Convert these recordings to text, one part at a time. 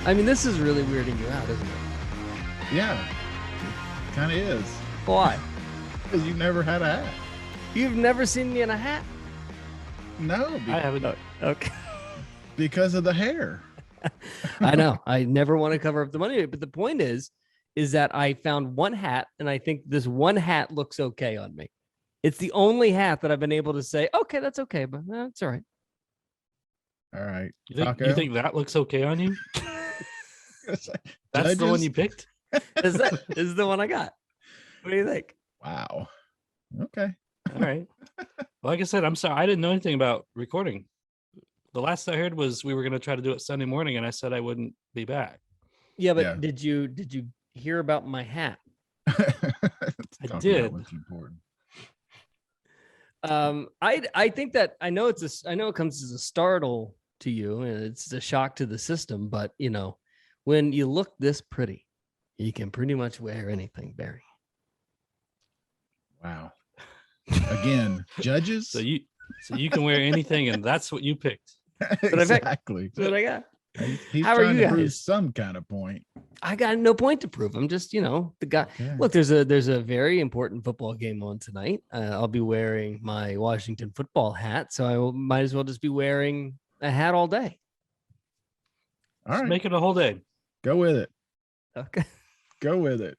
I mean, this is really weirding you out, isn't it? Yeah, kind of is. Why? Because you've never had a hat. You've never seen me in a hat? No, I haven't. Okay. because of the hair. I know. I never want to cover up the money, but the point is that I found one hat, and I think this one hat looks okay on me. It's the only hat that I've been able to say, okay, that's okay, but it's all right. All right. You think that looks okay on you? That's the one you picked? This is the one I got. What do you think? Wow. Okay. All right. Well, like I said, I'm sorry. I didn't know anything about recording. The last I heard was we were going to try to do it Sunday morning, and I said I wouldn't be back. Yeah, but did you hear about my hat? I did. What's important. I think that I know it comes as a startle to you, and it's a shock to the system, but when you look this pretty, you can pretty much wear anything, Barry. Wow. Again, judges. So you can wear anything, and that's what you picked. Exactly. That's what I got. He's How are trying you to prove guys? some kind of point. I got no point to prove. I'm just, the guy. Okay. Look, there's a very important football game on tonight. I'll be wearing my Washington football hat, so I might as well just be wearing a hat all day. All right. Make it a whole day. Go with it. Okay. Go with it.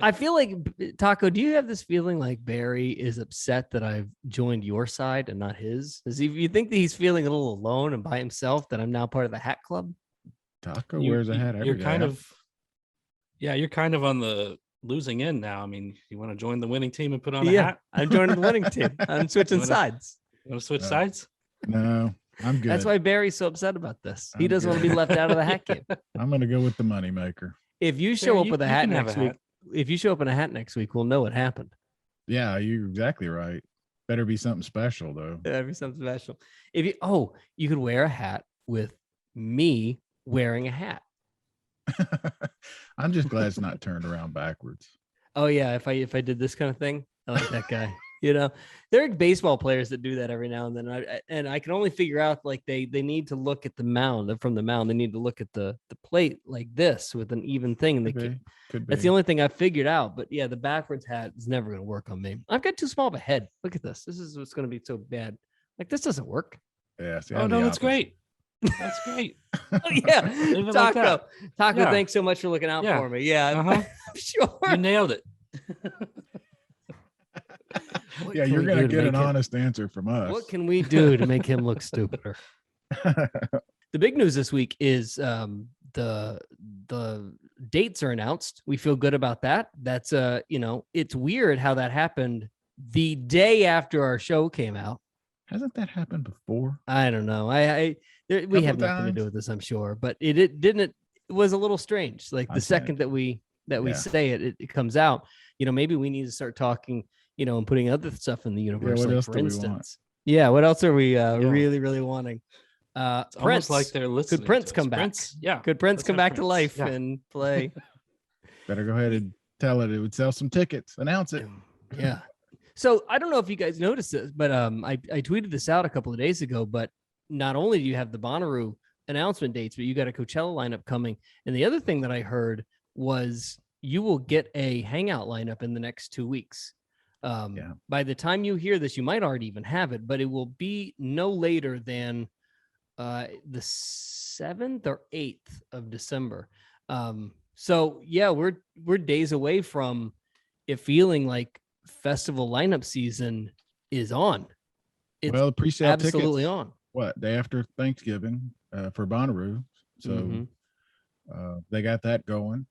I feel like, Taco, do you have this feeling like Barry is upset that I've joined your side and not his? You think that he's feeling a little alone and by himself, that I'm now part of the hat club? Taco wears a hat every You're day. you're kind of on the losing end now. I mean, you want to join the winning team and put on a hat? I'm joining the winning team. I'm switching sides. You want to switch sides? No, I'm good. That's why Barry's so upset about this. He I'm doesn't want to be left out of the hat game. I'm going to go with the moneymaker. If you show up with a hat can have next a week, hat. if you show up in a hat next week, we'll know what happened. Yeah, you're exactly right. Better be something special, though. That'd be something special. You could wear a hat with me wearing a hat. I'm just glad it's not turned around backwards. Oh yeah, if I did this kind of thing, I like that guy. There are baseball players that do that every now and then. I can only figure out like they need to look at the mound. From the mound, they need to look at the plate like this with an even thing. And Could be. that's the only thing I've figured out. But yeah, the backwards hat is never going to work on me. I've got too small of a head. Look at this. This is what's going to be so bad. Like this doesn't work. Yeah. See, Oh no, that's great. That's great. Oh, yeah, Leave it like Taco. that. Taco, Yeah. thanks so much for looking out Yeah. for me. Yeah, Uh-huh. sure. You nailed it. What Yeah, can you're we going do to get make an him- honest answer from us. What can we do to make him look stupider? The big news this week is the dates are announced. We feel good about that. That's it's weird how that happened the day after our show came out. Hasn't that happened before? I don't know. We have nothing to do with this, I'm sure, but it didn't. It was a little strange. Like the second that we say it comes out. Maybe we need to start talking. And putting other stuff in the universe. what like, else for do we instance, what else are we really, really wanting? It's Prince, almost like they're listening. could Prince to us. come back? Prince, yeah. Could Prince Let's come have back to Prince. life Yeah. and play? Better go ahead and tell it would sell some tickets. Announce it. Yeah. So I don't know if you guys noticed this, but I tweeted this out a couple of days ago. But not only do you have the Bonnaroo announcement dates, but you got a Coachella lineup coming. And the other thing that I heard was you will get a hangout lineup in the next 2 weeks. By the time you hear this, you might already even have it, but it will be no later than the 7th or 8th of December. So yeah, we're days away from it feeling like festival lineup season is on. It's pre-sale absolutely tickets, on. What, day after Thanksgiving for Bonnaroo. So they got that going.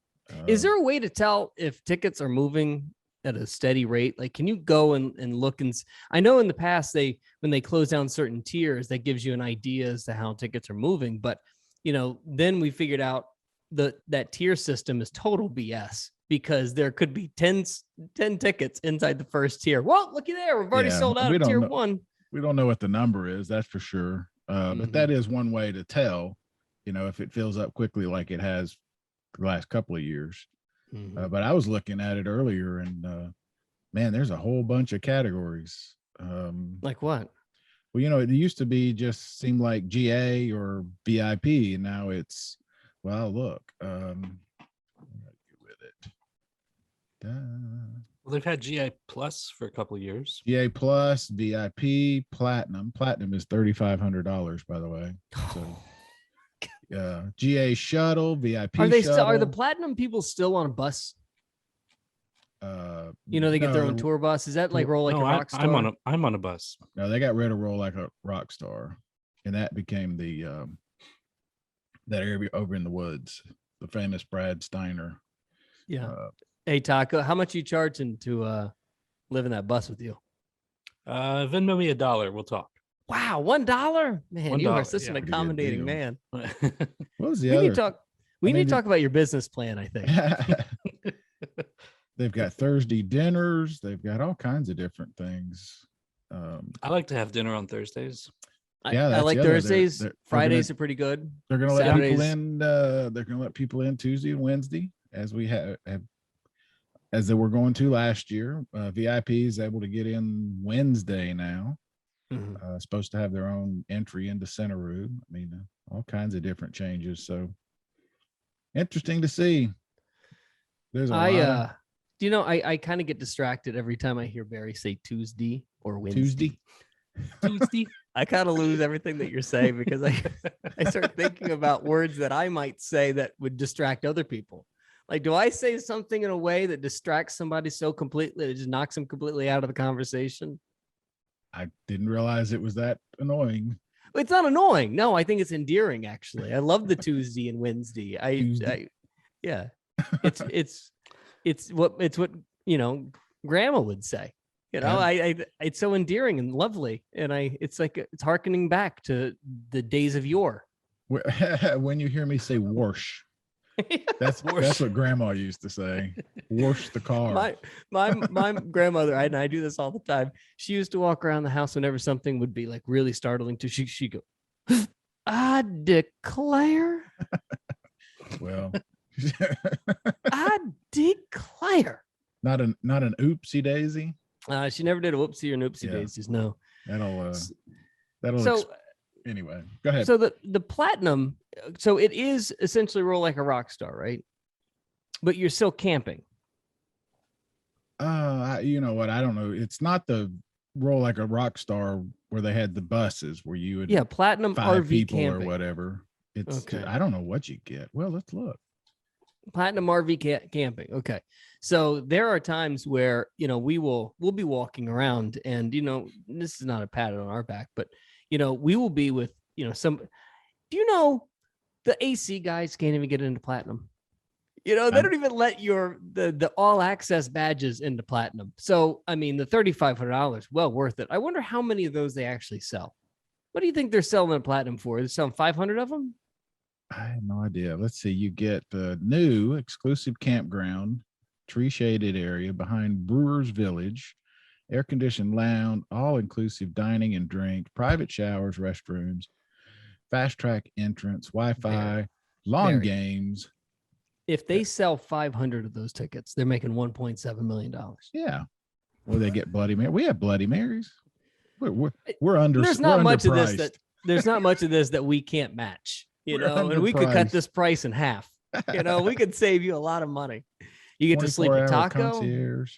Is there a way to tell if tickets are moving at a steady rate? Like, can you go and look I know in the past when they close down certain tiers, that gives you an idea as to how tickets are moving. But, then we figured out that tier system is total BS because there could be 10 tickets inside the first tier. Well, looky there. We've already sold out of tier 1. We don't know what the number is. That's for sure. But that is one way to tell, if it fills up quickly, like it has the last couple of years. Mhm. But I was looking at it earlier, and man, there's a whole bunch of categories. Like what? Well, it used to be just seemed like GA or VIP, and now it's, well, look, with it. Well, they've had GI Plus for a couple of years. GA Plus, VIP, Platinum. Platinum is $3,500, by the way. So, GA Shuttle, VIP. Are they shuttle, still? Are the platinum people still on a bus? They get their own tour bus. Is that like Roll Like a Rock Star? I'm on a bus. No, they got rid of Roll Like a Rock Star, and that became the that area over in the woods, the famous Brad Steiner. Yeah. Hey Taco, how much you charging to live in that bus with you? Venmo me $1. We'll talk. Wow, $1? Man, you are $1, such an pretty good accommodating deal. man. What was the We other? need to talk. We need to talk about your business plan, I think. They've got Thursday dinners. They've got all kinds of different things. I like to have dinner on Thursdays. Yeah, I that's like the other. Thursdays. They're Fridays are pretty good. They're going to let people Saturdays. in. They're going to let people in Tuesday and Wednesday, as we have as they were going to last year. VIP is able to get in Wednesday now. Mhm. Supposed to have their own entry into Bonnaroo. I mean, all kinds of different changes. So interesting to see. There's a lot of I kind of get distracted every time I hear Barry say Tuesday or Wednesday. Tuesday. I kind of lose everything that you're saying because I start thinking about words that I might say that would distract other people. Like, do I say something in a way that distracts somebody so completely that it just knocks them completely out of the conversation? I didn't realize it was that annoying. It's not annoying. No, I think it's endearing. Actually, I love the Tuesday and Wednesday. Yeah, it's what Grandma would say. It's so endearing and lovely, and it's like it's hearkening back to the days of yore. When you hear me say "wash," that's what Grandma used to say. Wash the car. My grandmother, and I do this all the time. She used to walk around the house whenever something would be like really startling to. She go, "I declare." Well, I declare. Not an oopsie daisy. She never did a whoopsie or an oopsie daisies. No. Anyway, go ahead. So the platinum, so it is essentially Roll Like a Rock Star, right? But you're still camping. You know what? I don't know. It's not the Roll Like a Rock Star where they had the buses where you would platinum 5 RV people camping or whatever. It's okay. I don't know what you get. Well, let's look. Platinum RV camping. Okay. So there are times where, we'll be walking around and, this is not a pat on our back, but, we will be with, do the AC guys can't even get into platinum. They don't even let the all access badges into platinum. So, I mean, the $3,500, well worth it. I wonder how many of those they actually sell. What do you think they're selling in platinum for? They're selling 500 of them? I have no idea. Let's see. You get the new exclusive campground, tree shaded area behind Brewers Village, air conditioned lounge, all inclusive dining and drink, private showers, restrooms, fast track entrance, Wi-Fi, lawn games. If they sell 500 of those tickets, they're making $1.7 million. Yeah. Well, they get Bloody Mary. We have Bloody Marys. We're under. There's not much of this underpriced. there's not much of this that we can't match. And we could cut this price in half. We could save you a lot of money. You get to sleep at 24-hour Taco. concierge.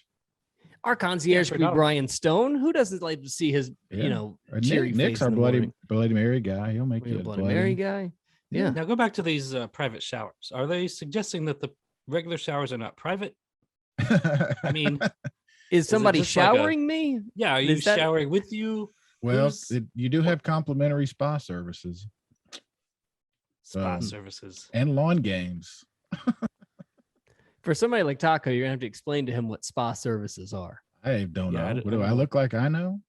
Our concierge could be Brian Stone. Who doesn't like to see his, cheery Nick's face our in the Bloody morning? Mary guy. He'll make you a Bloody Mary guy. Yeah. Now go back to these private showers. Are they suggesting that the regular showers are not private? I mean, is somebody showering me? Yeah. Are you showering with you? Well, you do have complimentary spa services. Spa services and lawn games. For somebody like Taco, you're gonna have to explain to him what spa services are. I don't know. What do I look like? I know.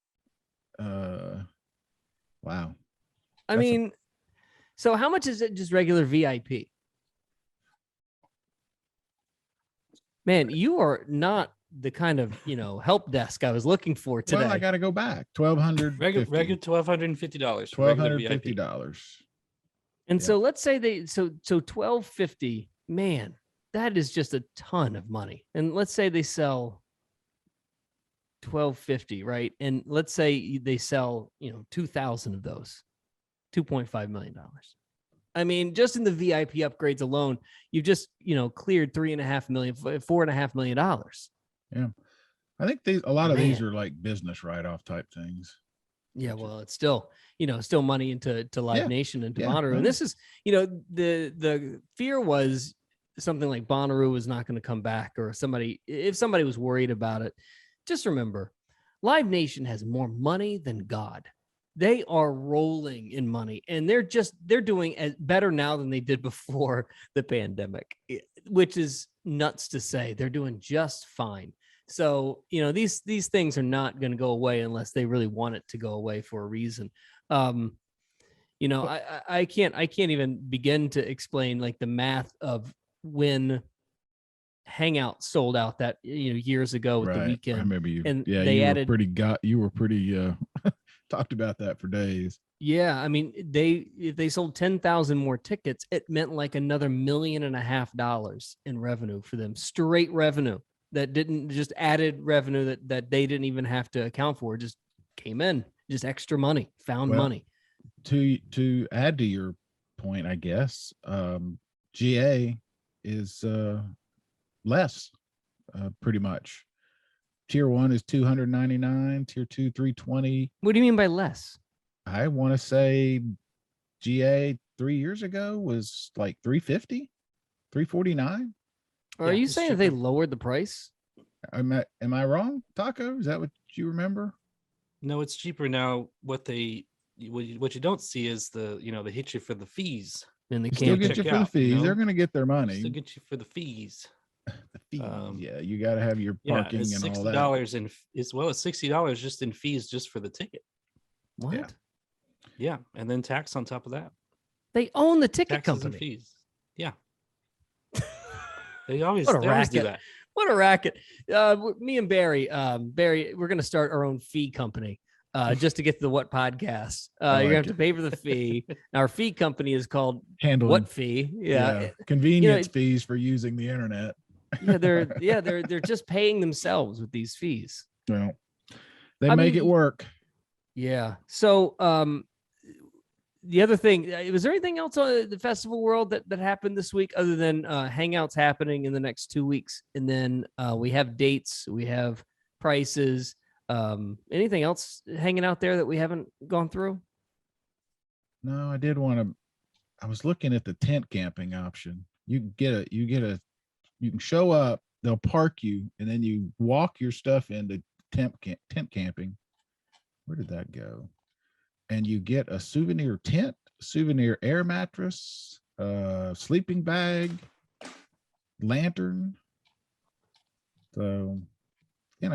Wow. I mean, so how much is it just regular VIP? Man, you are not the kind of help desk I was looking for today. Well, I got to go back. $1,250. Regular $1,250. $1,250. And so let's say so $1,250. Man, that is just a ton of money. And let's say they sell 1,250, right? And let's say they sell, 2,000 of those, $2.5 million. I mean, just in the VIP upgrades alone, you've just, cleared $3.5 million, $4.5 million. Yeah. I think a lot of these are like business write-off type things. Yeah, well, it's still, still money into Live Nation and to Bonnaroo. And this is, the fear was something like Bonnaroo was not going to come back, or if somebody was worried about it, just remember, Live Nation has more money than God. They are rolling in money, and they're doing better now than they did before the pandemic, which is nuts to say. They're doing just fine. So, these things are not going to go away unless they really want it to go away for a reason. I can't even begin to explain like the math of when Hangout sold out that, years ago with the weekend. I remember you. And yeah, they you were pretty talked about that for days. Yeah, I mean, if they sold 10,000 more tickets, it meant like another $1.5 million in revenue for them, straight revenue that didn't just added revenue that they didn't even have to account for. It just came in, just extra money, found money. To add to your point, I guess, GA is less, pretty much. Tier 1 is $299, tier 2 $320. What do you mean by less? I want to say GA 3 years ago was like $350, $349. Are you saying that they lowered the price? Am I wrong, Taco? Is that what you remember? No, it's cheaper now. What you don't see is they hit you for the fees. And they still get you for the fees. They're going to get their money. Still get you for the fees. The fees. Yeah, you got to have your parking and all that. $60 and it's $60 just in fees just for the ticket. What? Yeah, and then tax on top of that. They own the ticket Taxes company. And fees. Yeah. They always do that. What a racket. Me and Barry, we're going to start our own fee company just to get to the What podcast. You're going to have to pay for the fee. Our fee company is called Handling. What Fee? Yeah. Convenience fees for using the internet. They're just paying themselves with these fees. Well, they make it work. Yeah. So, the other thing, was there anything else on the festival world that happened this week other than Hangouts happening in the next 2 weeks? And then we have dates, we have prices. Anything else hanging out there that we haven't gone through? No, I was looking at the tent camping option. You can show up, they'll park you, and then you walk your stuff into tent camping. Where did that go? And you get a souvenir tent, souvenir air mattress, sleeping bag, lantern. So, they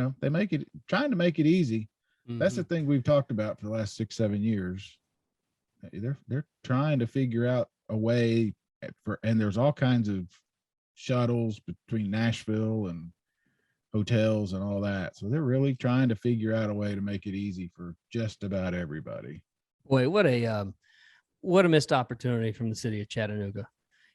trying to make it easy. Mm-hmm. That's the thing we've talked about for the last 6-7 years. They're trying to figure out a way and there's all kinds of shuttles between Nashville and hotels and all that. So they're really trying to figure out a way to make it easy for just about everybody. Boy, what a missed opportunity from the city of Chattanooga.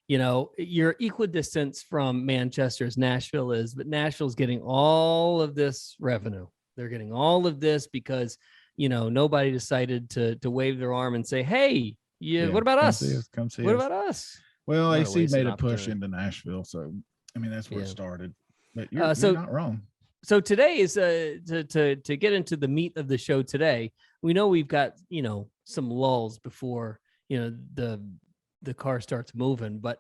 You're equidistant from Manchester as Nashville is, but Nashville's getting all of this revenue. They're getting all of this because, nobody decided to wave their arm and say, hey, what about us? Come see us. What about us? Well, AC made a push into Nashville. So, that's where it started. But you're not wrong. So today is to get into the meat of the show today. We know we've got, some lulls before, the car starts moving. But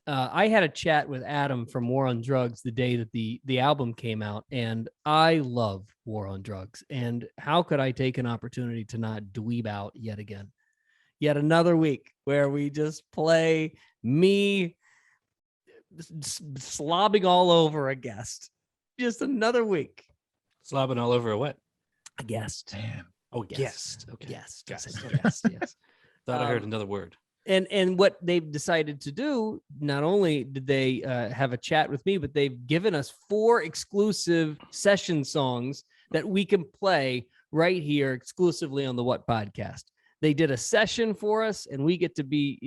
I had a chat with Adam from War on Drugs the day that the album came out. And I love War on Drugs. And how could I take an opportunity to not dweeb out yet again? Yet another week where we just play me slobbing all over a guest. Just another week. Slobbing all over a what? A guest. Man. Oh, guest. Okay. Guest. Guest. Yes. Thought I heard another word. And what they've decided to do, not only did they have a chat with me, but they've given us 4 exclusive session songs that we can play right here exclusively on the What podcast. They did a session for us, and we get to be,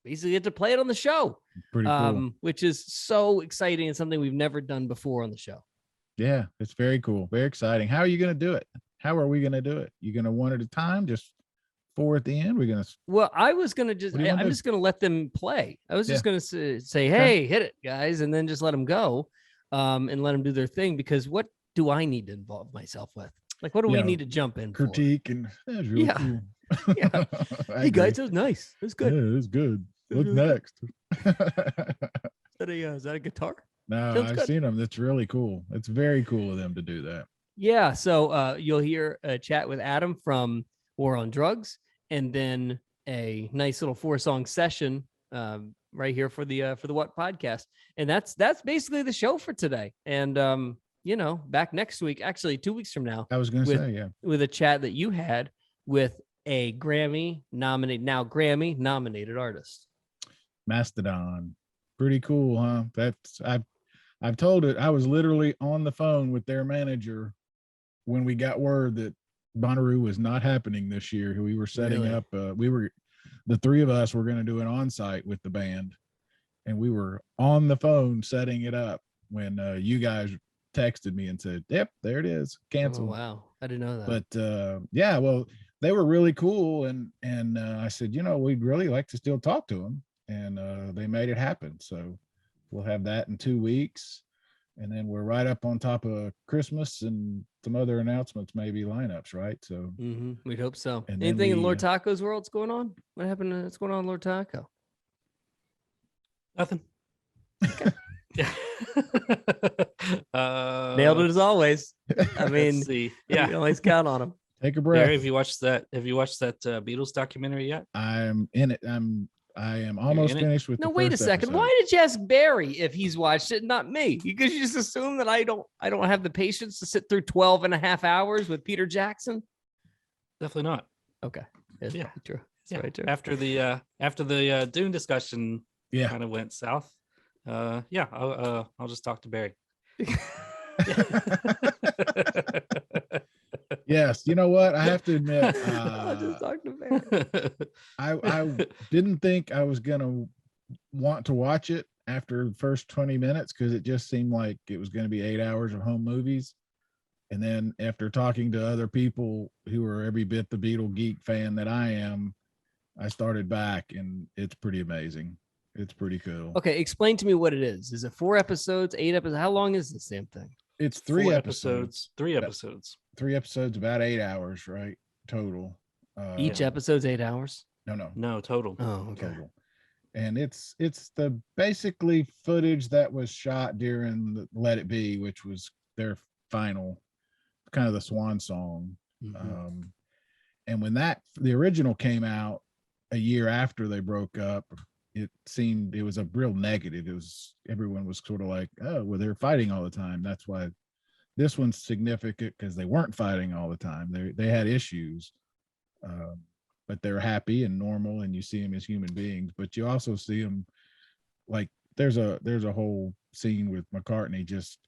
basically get to play it on the show, Pretty cool. which is so exciting and something we've never done before on the show. Yeah, it's very cool. Very exciting. How are you going to do it? How are we going to do it? You going to one at a time? Just 4 at the end? We're going to. Well, I was going to just, What do you wanna I'm do? just going to let them play. I was just Yeah. going to say, hey, hit it, guys, and then just let them go, and let them do their thing. Because what do I need to involve myself with? Like, what do we need to jump in for? Critique and that was really Yeah. cool. Yeah. I Hey, guys, agree. it was nice. It was good. Yeah, it was good. It was What's really next? Is that a guitar? No, Sounds I've good. seen them. That's really cool. It's very cool of them to do that. Yeah. So you'll hear a chat with Adam from War on Drugs, and then a nice little 4-song session right here for the What podcast. And that's basically the show for today. And back next week, actually 2 weeks from now, I was going to say, yeah. with a chat that you had with a Grammy nominated artist. Mastodon. Pretty cool, huh? I've told it. I was literally on the phone with their manager when we got word that Bonnaroo was not happening this year. We were setting up. The three of us were going to do an on-site with the band, and we were on the phone setting it up when you guys texted me and said, "Yep, there it is, cancel." Oh, wow, I didn't know that. But yeah, well, they were really cool, and I said, we'd really like to still talk to them, and they made it happen. So we'll have that in 2 weeks, and then we're right up on top of Christmas and some other announcements, maybe lineups, right? So we'd hope so. And Anything in then Lord Taco's world's going on? What happened? What's going on in Lord Taco? Nothing. Yeah. Nailed it as always. I mean, Let's see. you Yeah. can always count on him. take a breath. Barry, have you watched that Beatles documentary yet? I'm in it. I am almost in it? finished with No, the wait a first second. episode. Why did you ask Barry if he's watched it, not me? Because you just assume that I don't have the patience to sit through 12 and a half hours with Peter Jackson. Definitely not. Okay. It's Yeah. probably true. It's Yeah. probably true. After the Dune discussion Yeah. kind of went south. I'll just talk to Barry. Yes, you know what? I have to admit, I'll just talk to Barry. I didn't think I was gonna want to watch it after the first 20 minutes because it just seemed like it was going to be 8 hours of home movies. And then after talking to other people who are every bit the Beatle geek fan that I am, I started back, and it's pretty amazing. It's pretty cool. Okay, explain to me what it is. Is it 4 episodes, 8 episodes? How long is this damn thing? It's 3 4 episodes. 3 episodes. 3 episodes, about 8 hours, right? Total. Each episode's 8 hours? No, Total. Oh, okay. total. And it's the basically footage that was shot during the Let It Be, which was their final, kind of the swan song. Mhm. And when the original came out a year after they broke up, it seemed it was a real negative. Everyone was sort of like, oh, well, they're fighting all the time. That's why this one's significant, because they weren't fighting all the time. They had issues, but they're happy and normal, and you see them as human beings. But you also see them, like there's a whole scene with McCartney just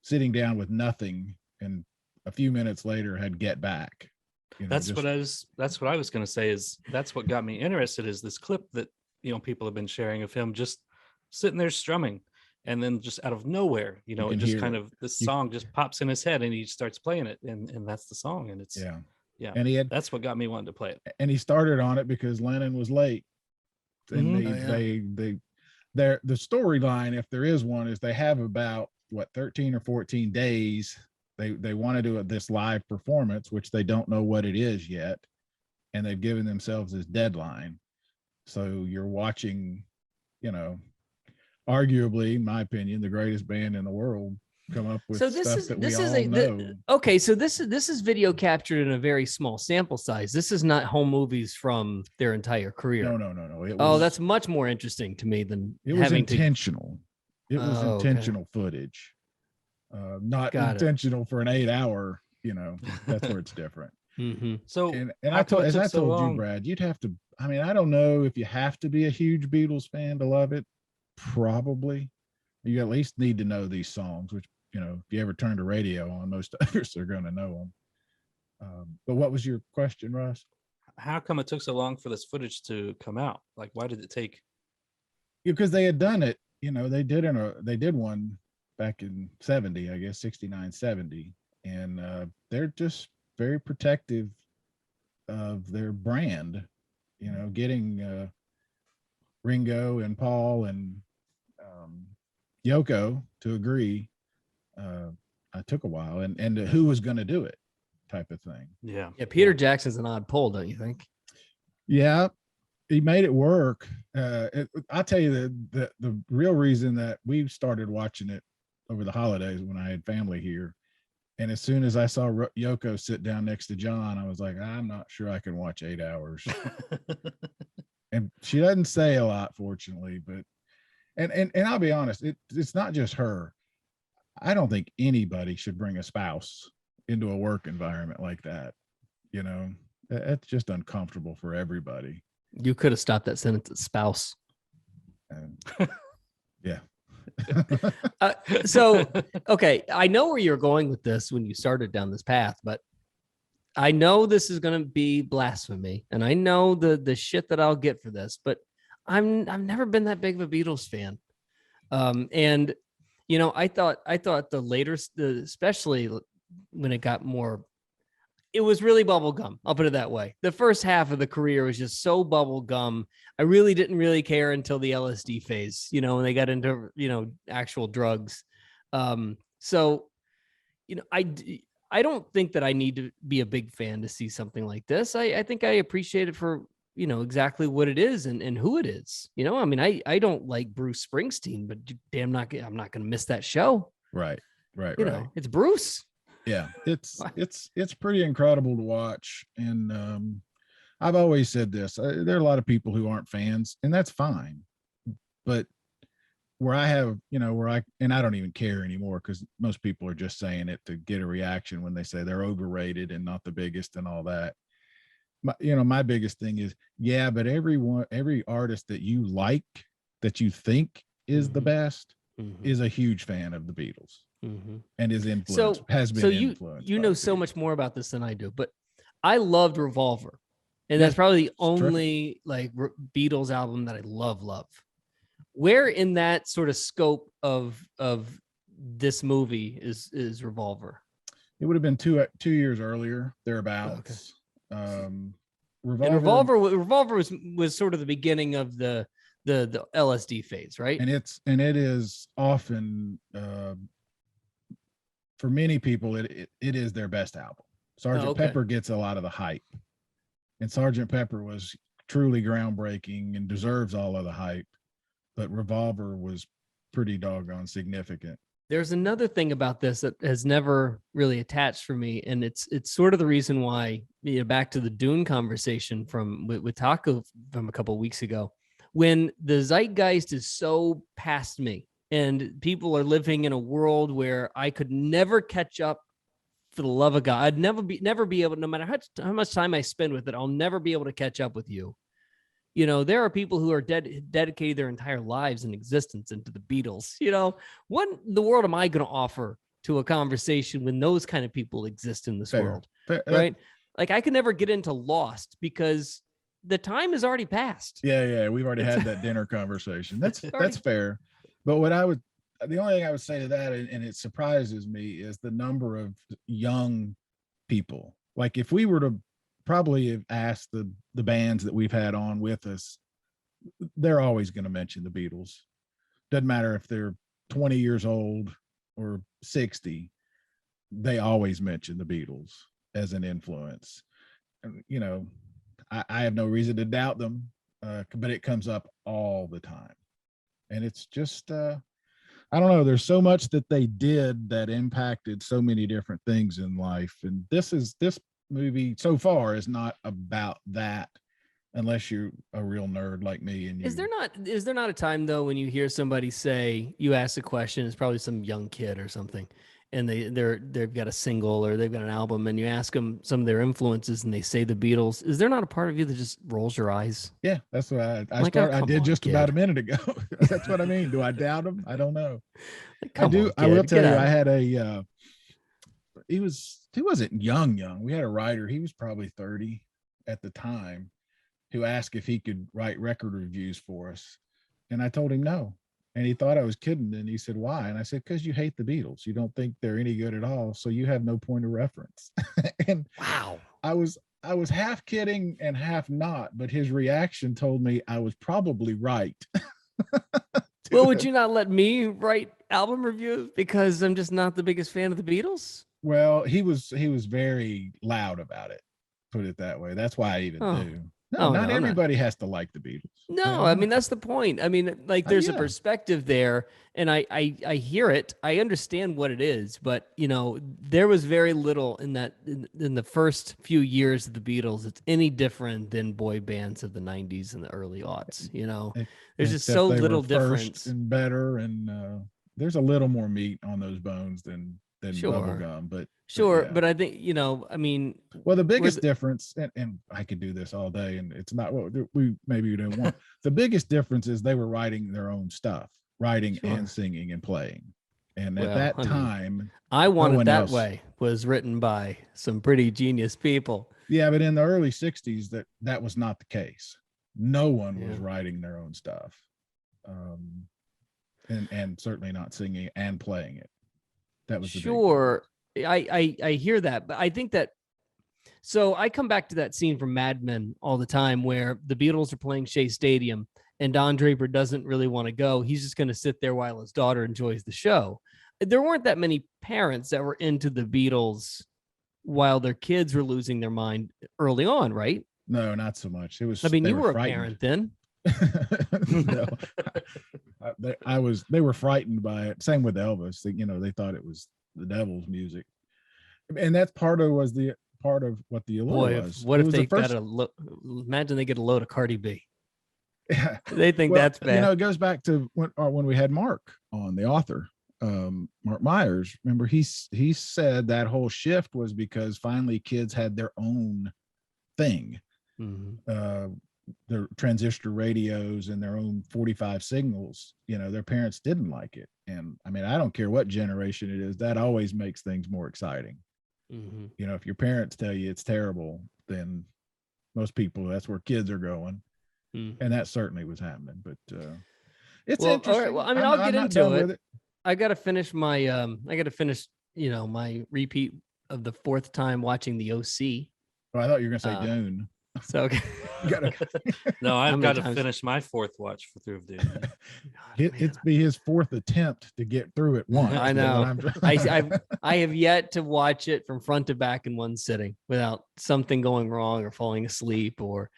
sitting down with nothing, and a few minutes later had Get Back. That's what I was going to say. Is that's what got me interested, is this clip that people have been sharing of him just sitting there strumming, and then just out of nowhere, it just kind of this song just pops in his head, and he starts playing it, and that's the song, and it's yeah. And that's what got me wanting to play it. And he started on it because Lennon was late, and the storyline, if there is one, is they have about 13 or 14 days. They want to do this live performance, which they don't know what it is yet, and they've given themselves this deadline. So you're watching, arguably, in my opinion, the greatest band in the world come up with stuff that we all know. Okay, so this is video captured in a very small sample size. This is not home movies from their entire career. No. That's much more interesting to me than it was intentional. It was intentional footage. Not intentional for an 8 hour, that's where it's different. Mm-hmm. So, and I told you, Brad, you'd have to, I don't know if you have to be a huge Beatles fan to love it. Probably. You at least need to know these songs, which, if you ever turn the radio on, most others are going to know them. But what was your question, Russ? how come it took so long for this footage to come out? Like, why did it take? Because they had done it, they did one back in 70, I guess 69, 70. And they're just very protective of their brand, getting Ringo and Paul and Yoko to agree. I took a while, and who was going to do it, type of thing. Yeah. Peter Jackson's an odd pull, don't you think? Yeah, he made it work. I'll tell you the real reason that we started watching it over the holidays when I had family here, and as soon as I saw Yoko sit down next to John, I was like, I'm not sure I can watch 8 hours. And she doesn't say a lot, fortunately, but and I'll be honest, it's not just her. I don't think anybody should bring a spouse into a work environment like that. That's just uncomfortable for everybody. You could have stopped that sentence at spouse. Yeah. So, okay, I know where you're going with this when you started down this path, but I know this is going to be blasphemy, and I know the shit that I'll get for this, but I've never been that big of a Beatles fan. And I thought the later, especially when it got more, it was really bubblegum. I'll put it that way. The first half of the career was just so bubblegum. I really didn't really care until the LSD phase, when they got into, actual drugs. So, I don't think that I need to be a big fan to see something like this. I think I appreciate it for, exactly what it is and who it is. I don't like Bruce Springsteen, but damn, I'm not going to miss that show. Right. It's Bruce. Yeah, it's pretty incredible to watch. And I've always said this, there are a lot of people who aren't fans, and that's fine. But where I have, and I don't even care anymore, because most people are just saying it to get a reaction when they say they're overrated and not the biggest and all that. My biggest thing is, yeah, but every artist that you like, that you think is the best, is a huge fan of the Beatles. And is influenced, has been influenced. You know so much more about this than I do, but I loved Revolver, and that's probably the only Beatles album that I love. Where in that sort of scope of this movie is Revolver? It would have been two years earlier, thereabouts. Okay. Revolver was sort of the beginning of the LSD phase, right? And it is often for many people it is their best album. Sgt. Pepper gets a lot of the hype, and Sgt. Pepper was truly groundbreaking and deserves all of the hype, but Revolver was pretty doggone significant. There's another thing about this that has never really attached for me, and it's sort of the reason why, back to the Dune conversation with Taco from a couple of weeks ago, when the zeitgeist is so past me and people are living in a world where I could never catch up, for the love of God, I'd never be able, no matter how much time I spend with it, I'll never be able to catch up with you. There are people who are dedicated their entire lives and existence into the Beatles. What in the world am I going to offer to a conversation when those kind of people exist in this world? Right? Like, I could never get into Lost because the time has already passed. Yeah. We've already had that dinner conversation. That's fair. But the only thing I would say to that, and it surprises me, is the number of young people. Like, if we were to probably have asked the bands that we've had on with us, they're always going to mention the Beatles. Doesn't matter if they're 20 years old or 60, they always mention the Beatles as an influence. And, I have no reason to doubt them, but it comes up all the time. And it's just, I don't know, there's so much that they did that impacted so many different things in life. And this movie so far is not about that, unless you're a real nerd like me. And is there not a time though when you hear somebody say, you ask a question, it's probably some young kid or something, and they've got a single or they've got an album, and you ask them some of their influences and they say the Beatles, is there not a part of you that just rolls your eyes? Yeah, that's what I did just about a minute ago. That's what I mean. Do I doubt them? I don't know. I do. I will tell you, I had he wasn't young. We had a writer, he was probably 30, at the time who asked if he could write record reviews for us. And I told him no. And he thought I was kidding. And he said, why? And I said, because you hate the Beatles. You don't think they're any good at all. So you have no point of reference. And wow. I was half kidding and half not, but his reaction told me I was probably right. Well, would you not let me write album reviews because I'm just not the biggest fan of the Beatles? Well, he was very loud about it. Put it that way. That's why I even knew. No, not everybody has to like the Beatles. No, I mean, that's the point. I mean, like there's a perspective there, and I hear it. I understand what it is, but you know, there was very little in that in the first few years of the Beatles. It's any different than boy bands of the 90s and the early aughts. You know, there's just so little difference and better, and there's a little more meat on those bones than bubblegum, but but I think, you know, I mean, well, the biggest difference, and I could do this all day, and it's not what we don't want. The biggest difference is they were writing their own stuff, writing and singing and playing. And at that time, I Want It That Way was written by some pretty genius people. Yeah, but in the early 60s, that was not the case. No one was writing their own stuff. And certainly not singing and playing it. That was I hear that, but I think that, so I come back to that scene from Mad Men all the time where the Beatles are playing Shea Stadium and Don Draper doesn't really want to go. He's just going to sit there while his daughter enjoys the show. There weren't that many parents that were into the Beatles while their kids were losing their mind early on, right? No, not so much. It was. I mean, you were a parent then. No, they were frightened by it. Same with Elvis. They thought it was the devil's music, and that's part of what the allure was. What if they got imagine they get a load of Cardi B? They think that's bad. It goes back to when we had Mark on, the author, Mark Myers. Remember, he said that whole shift was because finally kids had their own thing. Mm-hmm. Their transistor radios and their own 45 signals. Their parents didn't like it. And I mean, I don't care what generation it is, that always makes things more exciting. Mm-hmm. If your parents tell you it's terrible, then most people, that's where kids are going. Mm-hmm. And that certainly was happening, but it's interesting. All right, well, I mean, I'll get into it. I got to finish my, my repeat of the fourth time watching the OC. Oh, I thought you were going to say Dune. So okay. No, I've got to finish my fourth watch through Dune. It'd be his fourth attempt to get through it once. I know. I have yet to watch it from front to back in one sitting without something going wrong or falling asleep or,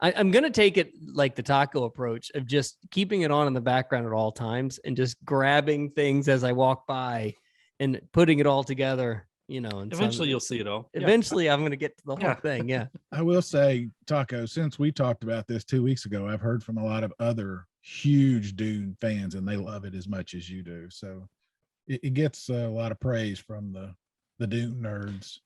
I'm going to take it like the taco approach of just keeping it on in the background at all times and just grabbing things as I walk by and putting it all together. And eventually you'll see it all. Eventually I'm going to get to the whole thing. Yeah. I will say, Taco, since we talked about this 2 weeks ago, I've heard from a lot of other huge Dune fans and they love it as much as you do. So it gets a lot of praise from the Dune nerds.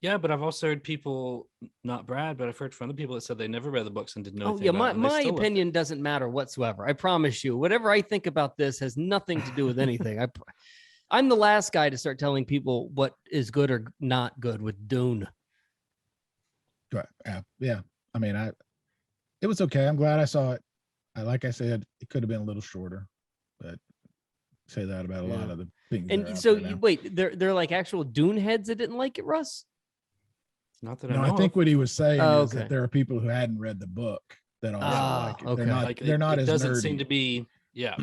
Yeah, but I've also heard people, not Brad, but I've heard from other people that said they never read the books and didn't know anything about it. My opinion doesn't matter whatsoever. I promise you, whatever I think about this has nothing to do with anything. I'm the last guy to start telling people what is good or not good with Dune. Yeah. I mean, it was okay. I'm glad I saw it. Like I said, it could have been a little shorter, but say that about a lot of the things. And so wait, they're like actual Dune heads that didn't like it, Russ? Not that I know. I think what he was saying is that there are people who hadn't read the book that also like it. Okay. They're not it as doesn't nerdy. Seem to be, yeah.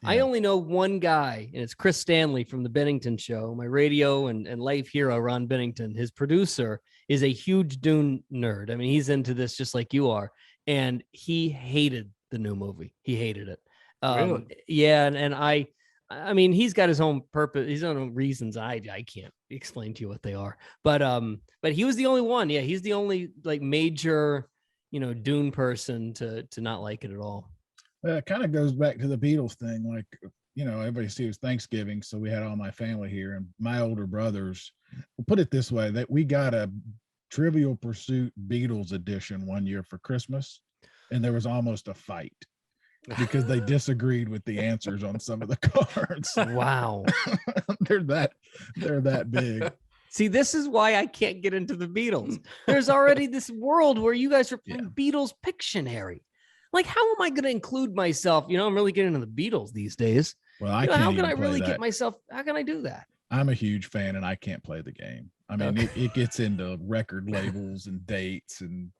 I only know one guy, and it's Chris Stanley from the Bennington Show, my radio and life hero, Ron Bennington. His producer is a huge Dune nerd. I mean, he's into this just like you are, and he hated the new movie. He hated it. Really? Yeah, and I mean, he's got his own purpose, his own reasons. I can't explain to you what they are, but he was the only one. Yeah, he's the only like major, Dune person to not like it at all. It kind of goes back to the Beatles thing. Like, everybody sees it was Thanksgiving. So we had all my family here and my older brothers. We'll put it this way, that we got a Trivial Pursuit Beatles edition one year for Christmas. And there was almost a fight because they disagreed with the answers on some of the cards. Wow. They're that big. See, this is why I can't get into the Beatles. There's already this world where you guys are playing Beatles Pictionary. Like, how am I going to include myself? I'm really getting into the Beatles these days. Well, I how can't can even I play really that. get myself? How can I do that? I'm a huge fan and I can't play the game. I mean, it gets into record labels and dates and,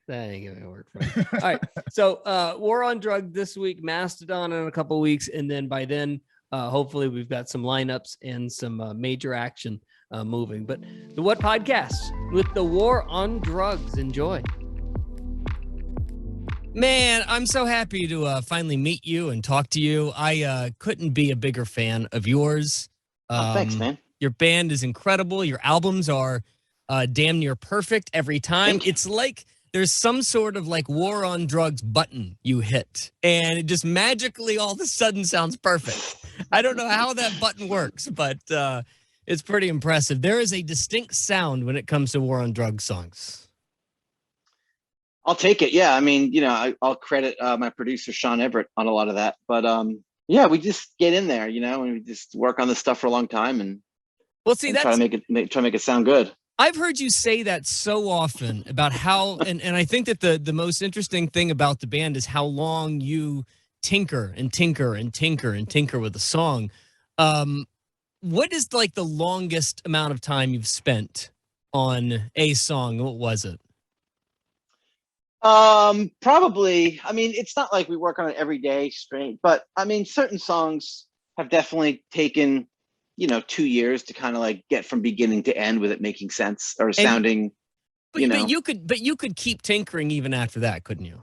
that ain't gonna work for me. All right. So War on Drug this week, Mastodon in a couple of weeks. And then by then, hopefully we've got some lineups and some major action moving. But the What Podcast with the War on Drugs. Enjoy. Man, I'm so happy to finally meet you and talk to you. I couldn't be a bigger fan of yours. Thanks, man. Your band is incredible. Your albums are damn near perfect every time. It's like there's some sort of like War on Drugs button you hit, and it just magically all of a sudden sounds perfect. I don't know how that button works, but it's pretty impressive. There is a distinct sound when it comes to War on Drugs songs. I'll take it. Yeah. I mean, I'll credit my producer, Sean Everett, on a lot of that. But we just get in there, and we just work on this stuff for a long time and try to make it sound good. I've heard you say that so often about how, and I think that the most interesting thing about the band is how long you tinker and tinker and tinker and tinker with a song. What is like the longest amount of time you've spent on a song? What was it? Probably. I mean, it's not like we work on it every day straight, but I mean, certain songs have definitely taken, 2 years to kind of like get from beginning to end with it making sense or sounding. But you could keep tinkering even after that, couldn't you?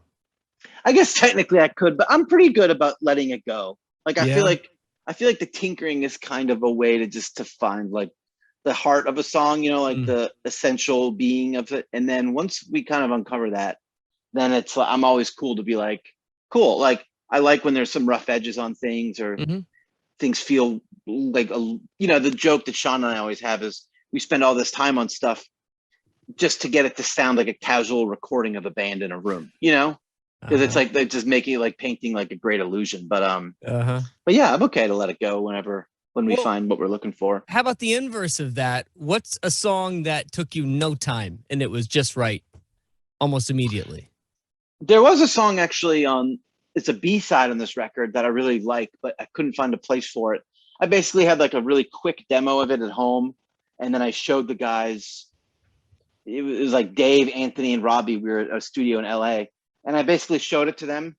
I guess technically I could, but I'm pretty good about letting it go. Like I feel like the tinkering is kind of a way to find like the heart of a song, the essential being of it. And then once we kind of uncover that, then it's I'm always cool to be like, cool. Like I like when there's some rough edges on things or things feel like, the joke that Sean and I always have is we spend all this time on stuff just to get it to sound like a casual recording of a band in a room, because it's like they're just making it like painting like a great illusion. But yeah, I'm okay to let it go when we find what we're looking for. How about the inverse of that? What's a song that took you no time and it was just right almost immediately? There was a song actually it's a B-side on this record that I really like, but I couldn't find a place for it. I basically had like a really quick demo of it at home. And then I showed the guys, it was like Dave, Anthony, and Robbie. We were at a studio in LA. And I basically showed it to them.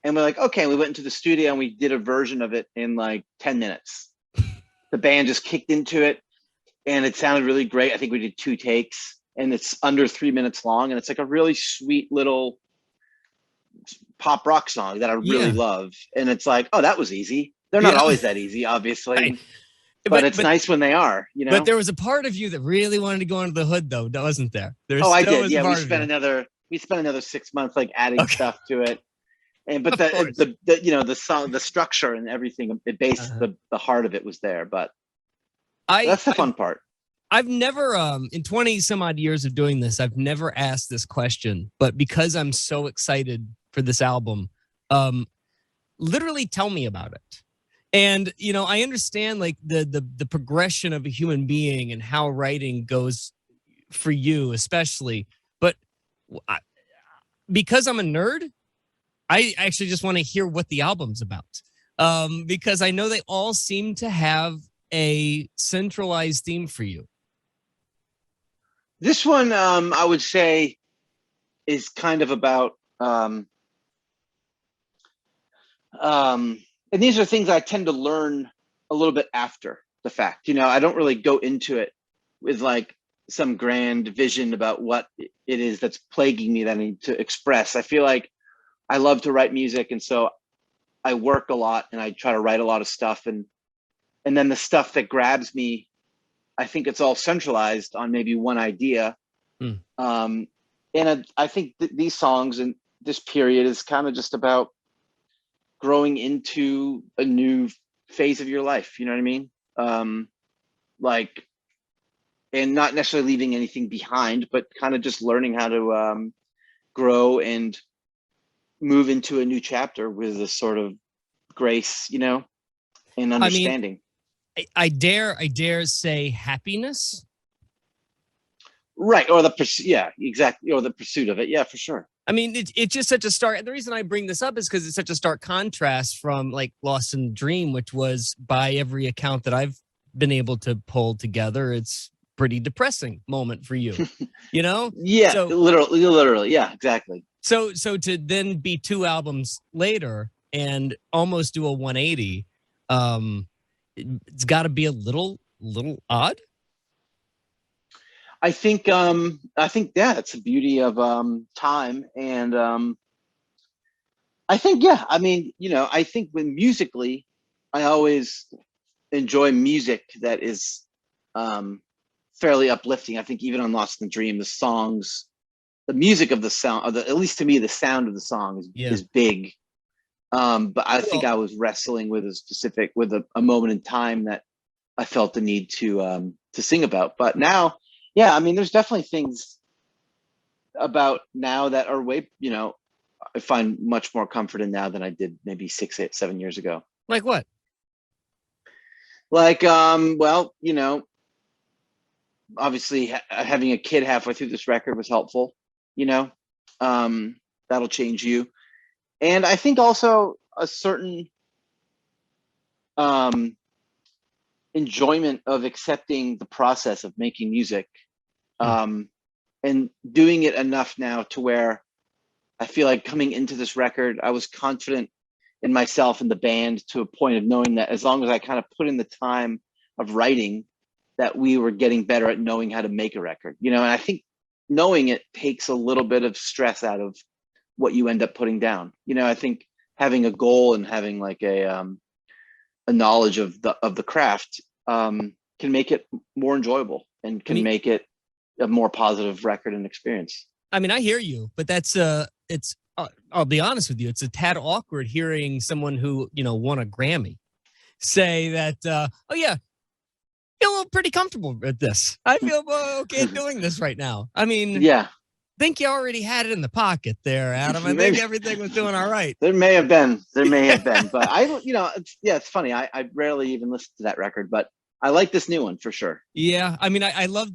And we're like, okay, we went into the studio and we did a version of it in like 10 minutes. The band just kicked into it and it sounded really great. I think we did 2 takes and it's under 3 minutes long. And it's like a really sweet little pop rock song that I really love. And it's like, oh, that was easy. They're not always that easy, obviously. Right. But it's nice when they are, But there was a part of you that really wanted to go under the hood though, wasn't there? I did. Yeah, we spent another 6 months like adding stuff to it. And but the song, the structure and everything, it based the heart of it was there. But that's the fun part. I've never, in 20 some odd years of doing this, I've never asked this question, but because I'm so excited for this album, literally tell me about it. And, I understand like the progression of a human being and how writing goes for you, especially, but because I'm a nerd, I actually just want to hear what the album's about. Because I know they all seem to have a centralized theme for you. This one, I would say, is kind of about, and these are things I tend to learn a little bit after the fact. I don't really go into it with like some grand vision about what it is that's plaguing me that I need to express. I feel like I love to write music, and so I work a lot and I try to write a lot of stuff, and then the stuff that grabs me, I think it's all centralized on maybe one idea. And I think these songs and this period is kind of just about growing into a new phase of your life. You know what I mean? And not necessarily leaving anything behind, but kind of just learning how to grow and move into a new chapter with a sort of grace, and understanding. I dare say happiness. Right. Or yeah, exactly. Or the pursuit of it. Yeah, for sure. I mean, it's just such a stark. The reason I bring this up is because it's such a stark contrast from like Lost in Dream, which was, by every account that I've been able to pull together, it's pretty depressing moment for you, you know? Yeah, So literally. Yeah, exactly. So to then be 2 albums later and almost do a 180, it's got to be a little odd. I think yeah, it's the beauty of time, and I think yeah, I mean, I think when musically, I always enjoy music that is fairly uplifting. I think even on Lost in the Dream, the songs, the music of the sound, at least to me, the sound of the song is big. But I think I was wrestling with a moment in time that I felt the need to sing about. But now, yeah, I mean, there's definitely things about now that are way, I find much more comfort in now than I did maybe 6, 8, 7 years ago. Like what? Like, well, obviously having a kid halfway through this record was helpful, that'll change you. And I think also a certain enjoyment of accepting the process of making music, and doing it enough now to where I feel like coming into this record, I was confident in myself and the band to a point of knowing that as long as I kind of put in the time of writing, that we were getting better at knowing how to make a record, and I think knowing it takes a little bit of stress out of what you end up putting down. I think having a goal and having like a knowledge of the craft can make it more enjoyable and can make it a more positive record and experience. I mean, I hear you, but that's it's I'll be honest with you, it's a tad awkward hearing someone who, won a Grammy say that, oh yeah, I feel pretty comfortable with this. I feel okay doing this right now. I mean, yeah. I think you already had it in the pocket there, Adam. I think everything was doing all right. There may have been, but it's funny. I rarely even listen to that record, but I like this new one for sure. Yeah. I mean, I love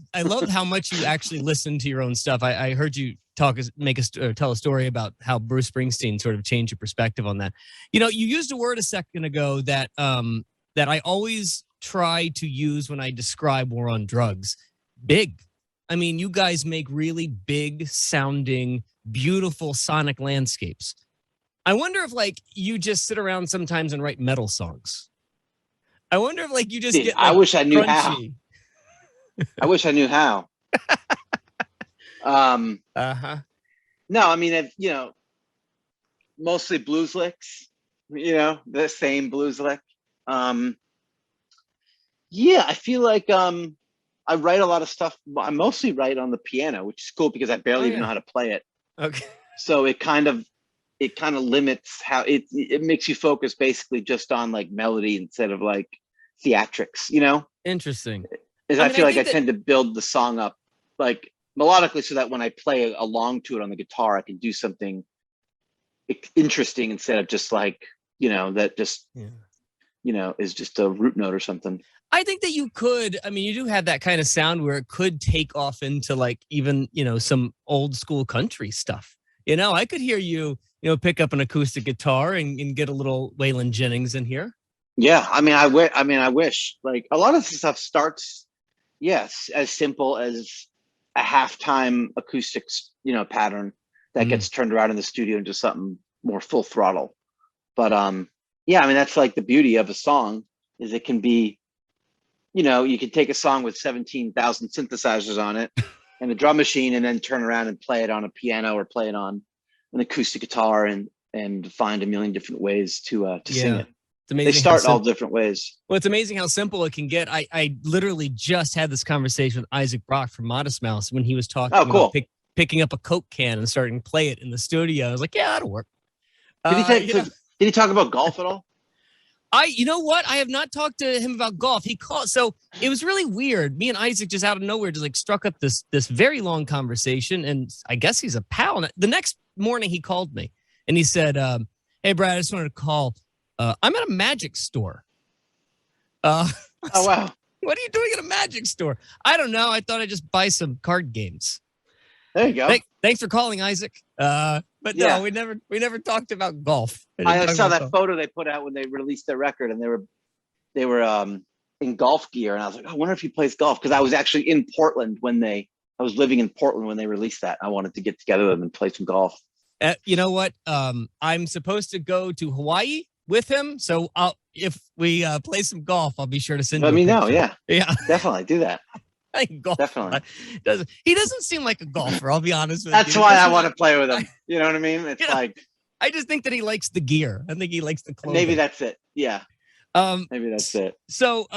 how much you actually listen to your own stuff. I heard you tell a story about how Bruce Springsteen sort of changed your perspective on that. You used a word a second ago that I always try to use when I describe War on Drugs. Big. I mean, you guys make really big sounding, beautiful sonic landscapes. I wonder if you just sit around sometimes and write metal songs. I wonder if you just get I wish I knew crunchy. how. I wish I knew how. No, I mean, mostly blues licks, the same blues lick. Yeah, I feel like I write a lot of stuff. I mostly write on the piano, which is cool because I barely even know how to play it. Okay. So it kind of limits how it makes you focus basically just on like melody instead of like theatrics, Interesting. I feel like I tend to build the song up like melodically so that when I play along to it on the guitar, I can do something interesting instead of just like, that just, is just a root note or something. I think that you could, you do have that kind of sound where it could take off into like even, some old school country stuff. I could hear you, pick up an acoustic guitar and get a little Waylon Jennings in here. Yeah. I wish like a lot of the stuff starts, yes, as simple as a halftime acoustics, pattern that gets turned around in the studio into something more full throttle. But that's like the beauty of a song is it can be, you can take a song with 17,000 synthesizers on it and a drum machine and then turn around and play it on a piano or play it on an acoustic guitar and find a million different ways to sing it. It's amazing. They start all different ways. Well, it's amazing how simple it can get. I literally just had this conversation with Isaac Brock from Modest Mouse when he was talking about picking up a Coke can and starting to play it in the studio. I was like, yeah, that'll work. Did he talk about golf at all? You know what? I have not talked to him about golf. He called, so it was really weird. Me and Isaac just out of nowhere just like struck up this very long conversation, and I guess he's a pal. The next morning he called me and he said, "Hey, Brad, I just wanted to call. I'm at a magic store. Oh wow. What are you doing at a magic store? I don't know. I thought I'd just buy some card games. There you go. Thanks for calling, Isaac. But Yeah. no, we never talked about golf. I saw that photo they put out when they released their record, and they were in golf gear, and I was like, I wonder if he plays golf, because I was actually in Portland I was living in Portland when they released that. I wanted to get together with them and play some golf. You know what? I'm supposed to go to Hawaii with him, so if we play some golf, I'll be sure to send you. Let me know. Yeah, definitely do that. Golf. Definitely. He doesn't seem like a golfer. I'll be honest with That's you. why I want to play with him. You know what I mean? It's like, I just think that he likes the gear. I think he likes the clothing. maybe that's it. Yeah. Maybe that's it. So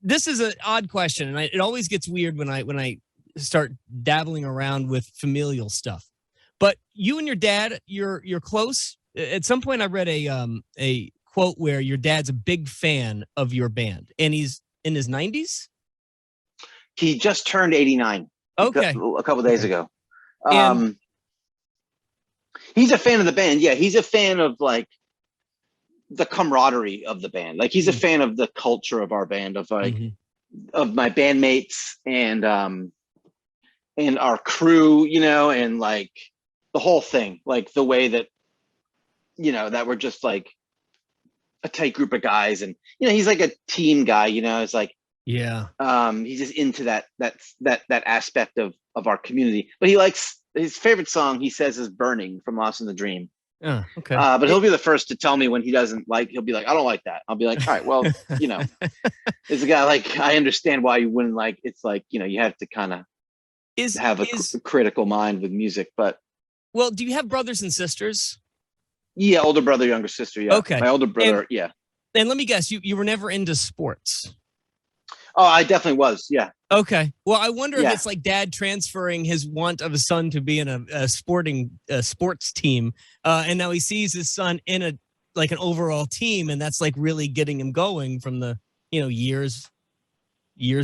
this is an odd question, and it always gets weird when I start dabbling around with familial stuff. But you and your dad, you're close. At some point, I read a quote where your dad's a big fan of your band, and he's in his 90s. He just turned 89. Okay, a couple of days ago. He's a fan of the band. Yeah, he's a fan of like the camaraderie of the band. Like he's a fan of the culture of our band, of like of my bandmates and our crew, you know, and like the whole thing, like the way that, you know, that we're just like a tight group of guys, and you know, he's like a team guy, you know. It's like, yeah, he's just into that aspect of our community. But he likes, his favorite song, he says, is "Burning" from Lost in the Dream. Oh, okay. But he'll be the first to tell me when he doesn't like. He'll be like, "I don't like that." I'll be like, "All right, well, you know, it's a guy, like, I understand why you wouldn't like. It's like, you know, you have to kind of have a critical mind with music." But well, do you have brothers and sisters? Yeah, older brother, younger sister. Yeah. Okay. My older brother. Yeah. And let me guess, you were never into sports. Oh, I definitely was. Yeah. Okay. Well, I wonder if it's like dad transferring his want of a son to be in a sports team, and now he sees his son in an overall team, and that's like really getting him going from the, you know, years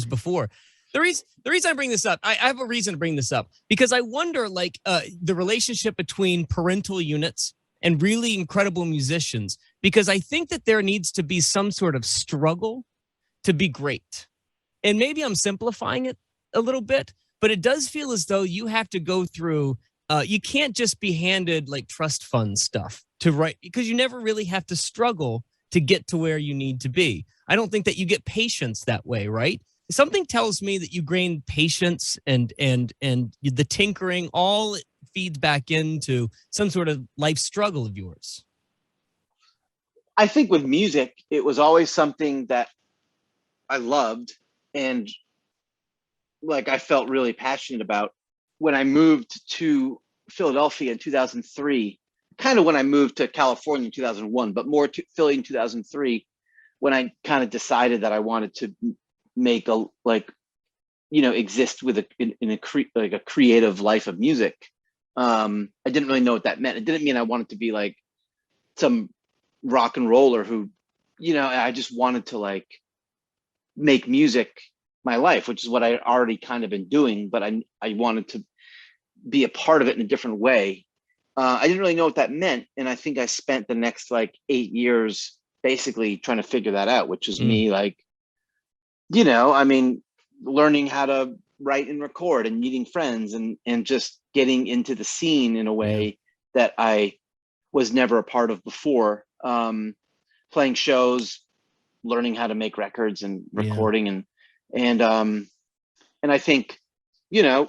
before. The reason I bring this up, I have a reason to bring this up, because I wonder, like, the relationship between parental units and really incredible musicians, because I think that there needs to be some sort of struggle to be great. And maybe I'm simplifying it a little bit, but it does feel as though you have to go through, you can't just be handed like trust fund stuff to write, because you never really have to struggle to get to where you need to be. I don't think that you get patience that way, right? Something tells me that you gain patience and the tinkering, all feeds back into some sort of life struggle of yours. I think with music, it was always something that I loved and like I felt really passionate about. When I moved to Philadelphia in 2003, kind of when I moved to California in 2001, but more to Philly in 2003, when I kind of decided that I wanted to make a, like, you know, exist with a creative life of music. I didn't really know what that meant. It didn't mean I wanted to be like some rock and roller who, you know, I just wanted to like make music my life, which is what I already kind of been doing, but I wanted to be a part of it in a different way. I didn't really know what that meant. And I think I spent the next like 8 years basically trying to figure that out, which is me, like, you know, I mean, learning how to write and record and meeting friends and just getting into the scene in a way that I was never a part of before. Playing shows, learning how to make records and recording and I think, you know,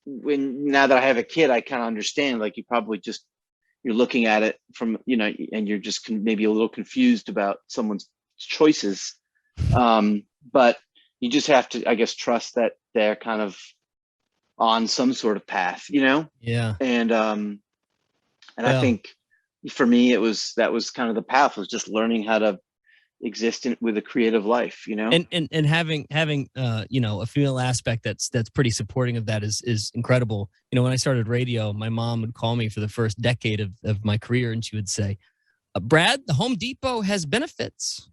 now that I have a kid, I kind of understand, like, you probably just, you're looking at it from, you know, and you're just maybe a little confused about someone's choices. But you just have to, I guess, trust that they're kind of on some sort of path, you know? Yeah. And I think for me, that was kind of the path, was just learning how to exist with a creative life, you know? And having you know, a female aspect that's pretty supporting of that is incredible. You know, when I started radio, my mom would call me for the first decade of my career, and she would say, Brad, the Home Depot has benefits.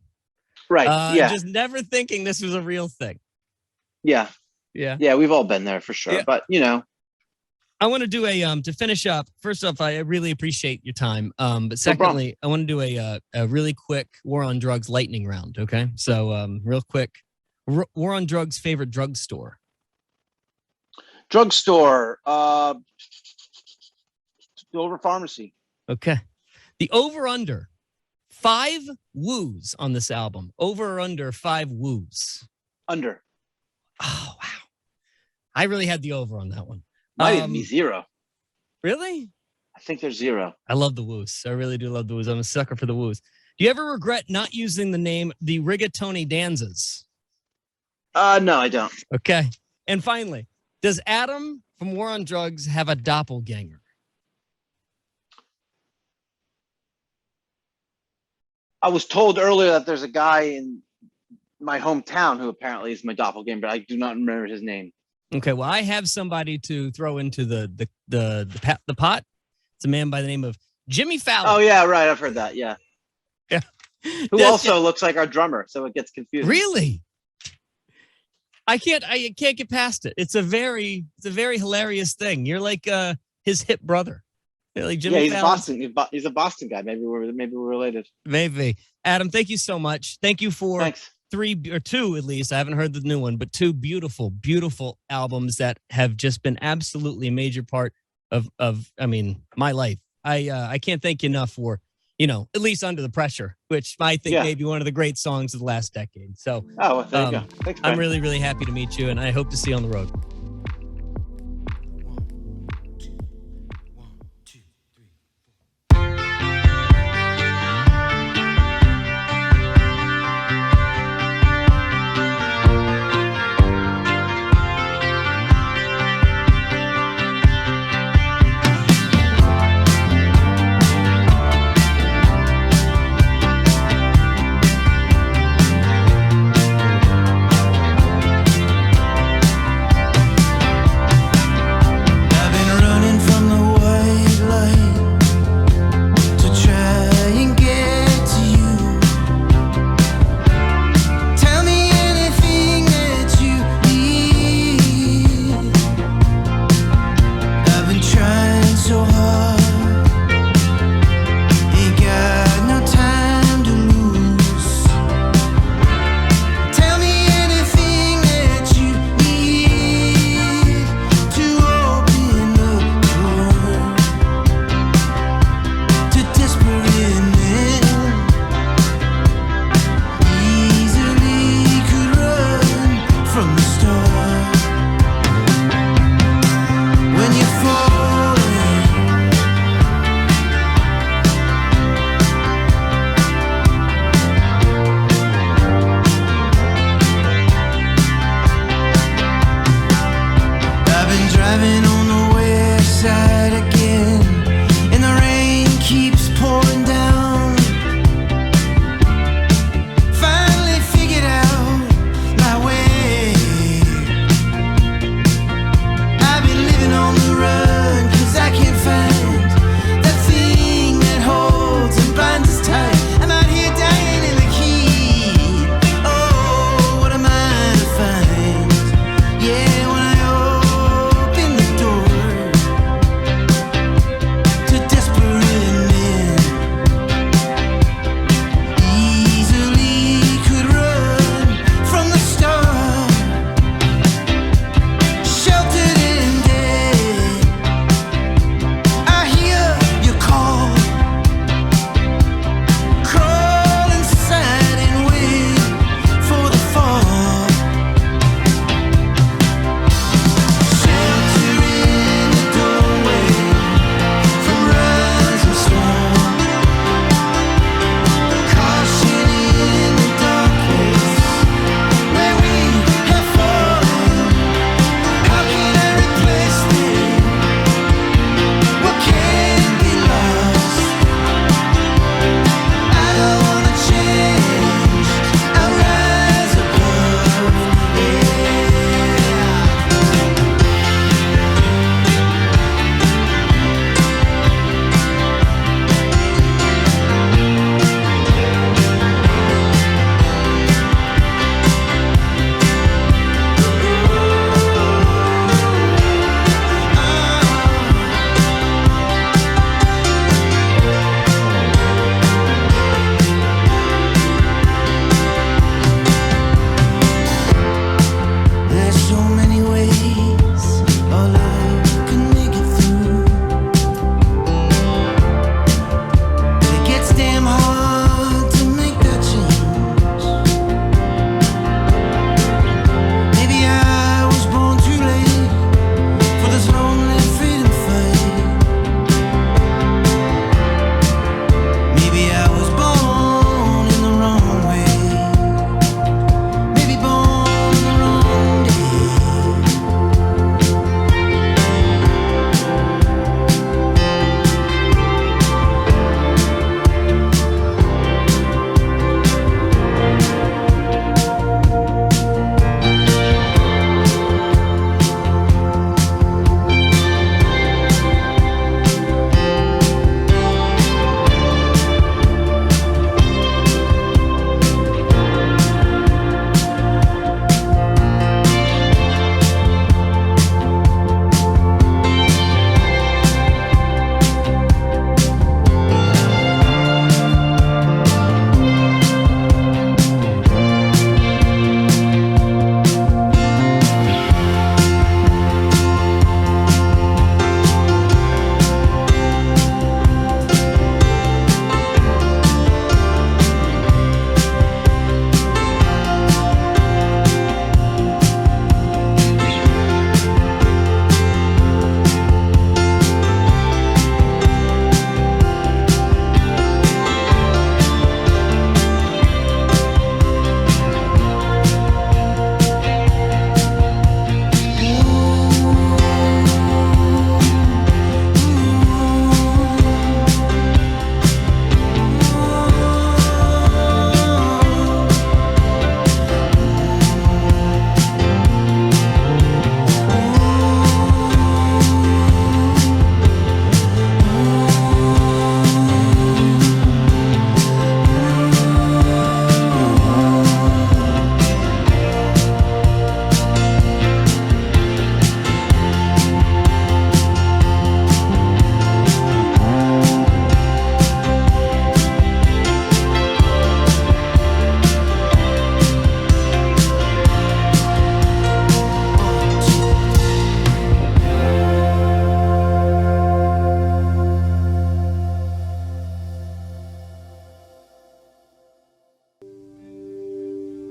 Right. Just never thinking this was a real thing. Yeah. We've all been there for sure. Yeah. But, you know, I want to do a to finish up. First off, I really appreciate your time. But secondly, I want to do a really quick War on Drugs lightning round. Okay, so real quick, War on Drugs favorite drugstore. Drugstore. Silver Pharmacy. Okay, the over under 5 woos on this album. Over or under 5 woos. Under. Oh wow, I really had the over on that one. Might even be 0. Really? I think there's 0. I love the woos. I really do love the woos. I'm a sucker for the woos. Do you ever regret not using the name the Rigatoni Danzas? No, I don't. Okay. And finally, does Adam from War on Drugs have a doppelganger? I was told earlier that there's a guy in my hometown who apparently is my doppelganger, but I do not remember his name. Okay, well, I have somebody to throw into the pot. It's a man by the name of Jimmy Fallon. Oh yeah, right. I've heard that. Yeah. Yeah. Who also looks like our drummer, so it gets confusing. Really? I can't get past it. It's a very hilarious thing. You're like his hip brother. Like Jimmy he's Fallon. Boston. He's a Boston guy. Maybe we're related. Maybe. Adam, thank you so much. Thank you for Thanks. 3 or 2 at least. I haven't heard the new one, but 2 beautiful, beautiful albums that have just been absolutely a major part of my life. I can't thank you enough for, at least Under the Pressure, which I think may be one of the great songs of the last decade. So well, there you go. Thanks, I'm really, really happy to meet you, and I hope to see you on the road.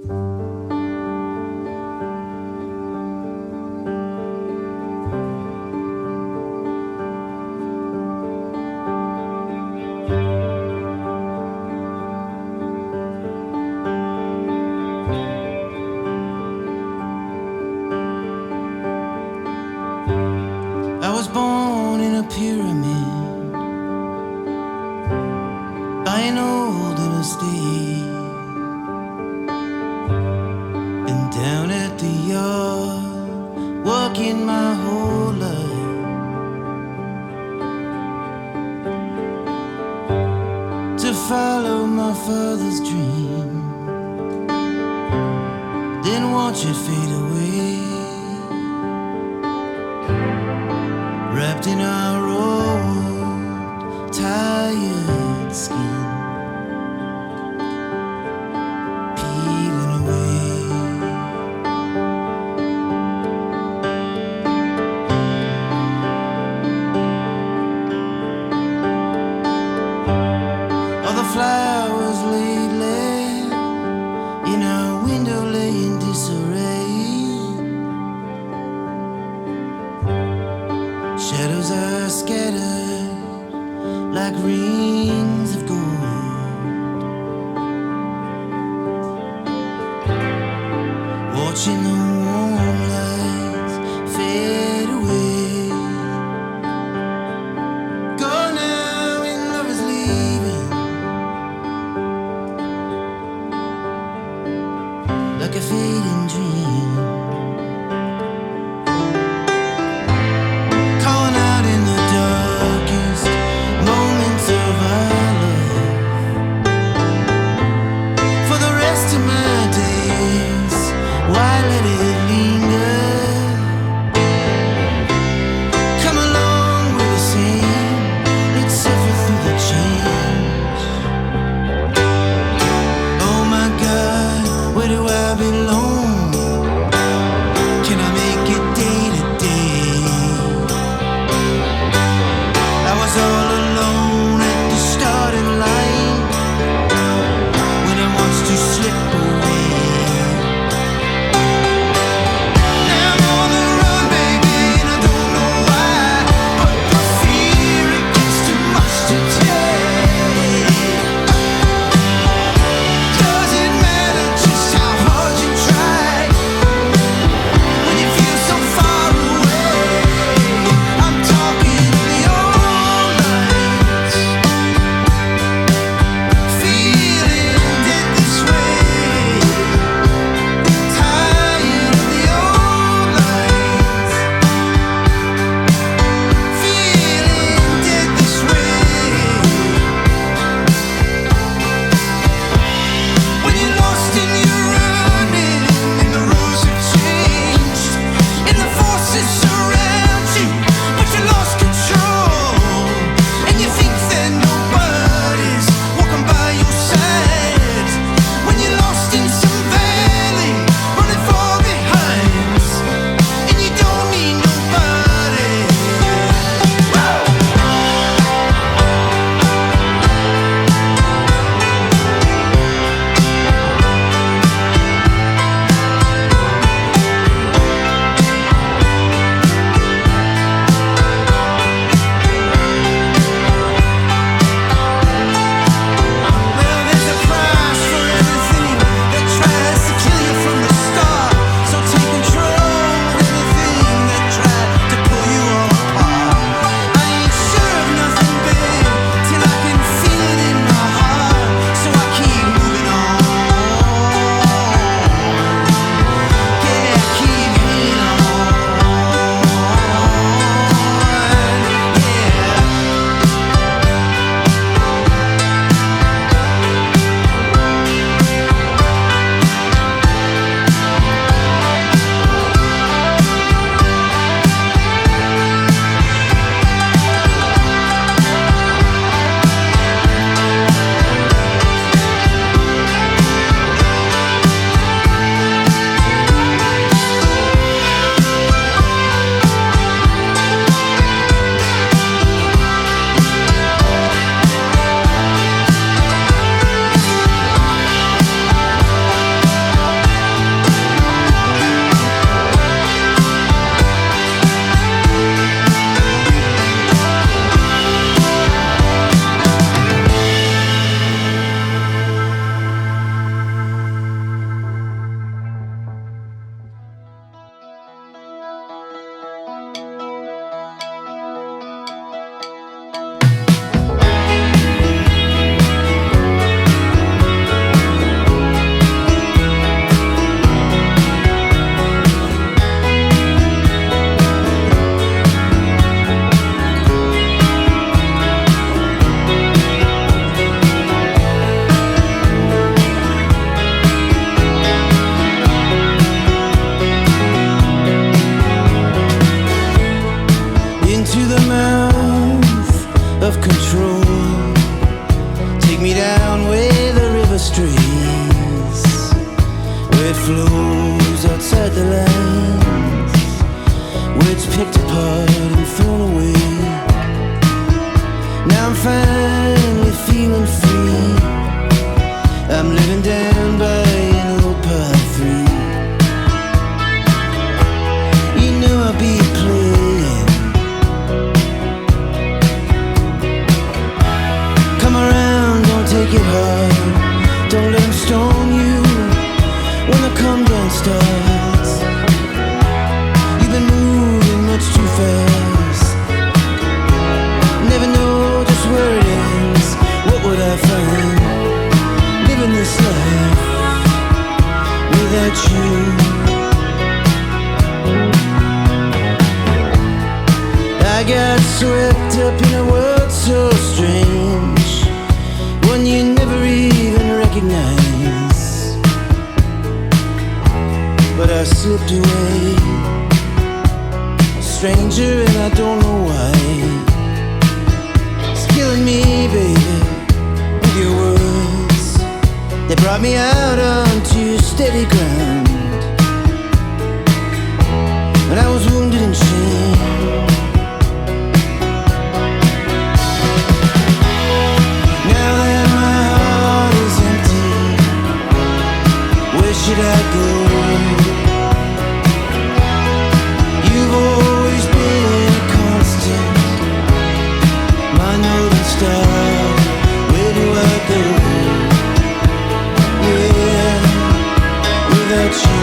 I was born in a pyramid by an old estate, and down at the yard, working my whole life to follow my father's dream, then watch it fade away, wrapped in our old tired skin, peeling away. All the flowers lately in our window lay in disarray. Shadows are where it flows outside the lines, where it's picked apart and thrown away. Now I'm finally feeling free. I'm living down by an old par 3. You know I'll be playing. Come around, don't take it hard. Don't let them stone you when the come down starts. You've been moving much too fast. Never know just where it ends. What would I find living this life without you? I got swept up in a world so strange, one you never even recognize. But I slipped away, a stranger, and I don't know why. It's killing me, baby, with your words. They brought me out onto steady ground, and I was wounded and shamed. Now that my heart is empty, where should I go? You've always been a constant, my northern star. Where do I go? Yeah, without you.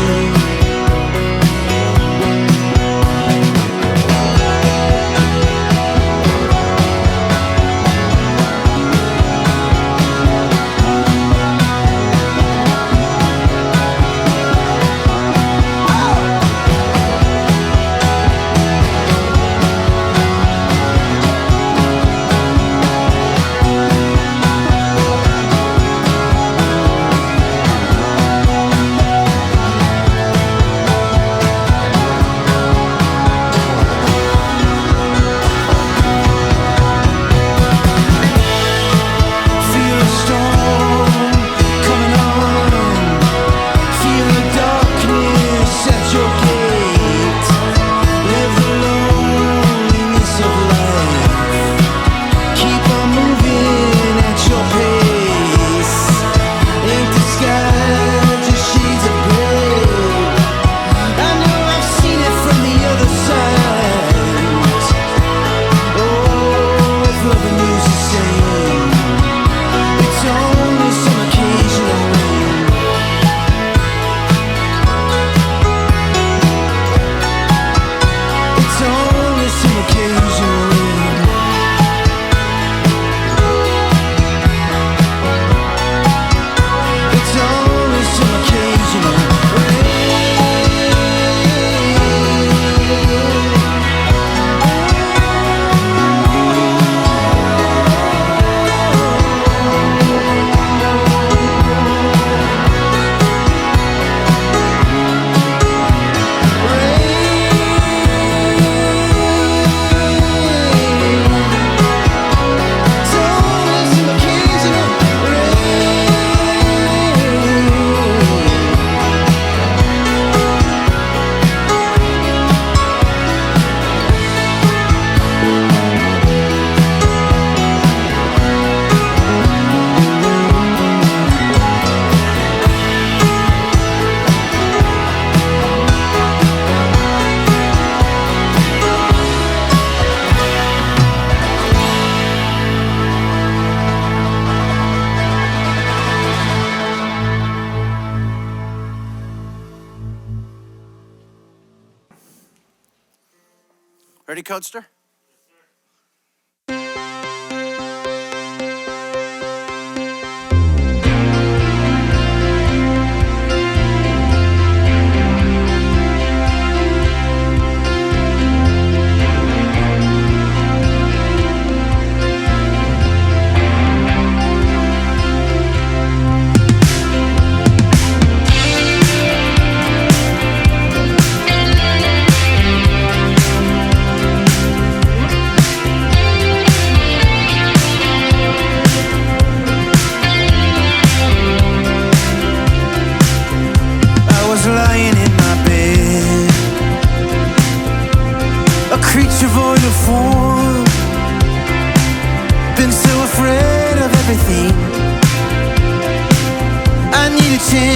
Ready, Codester?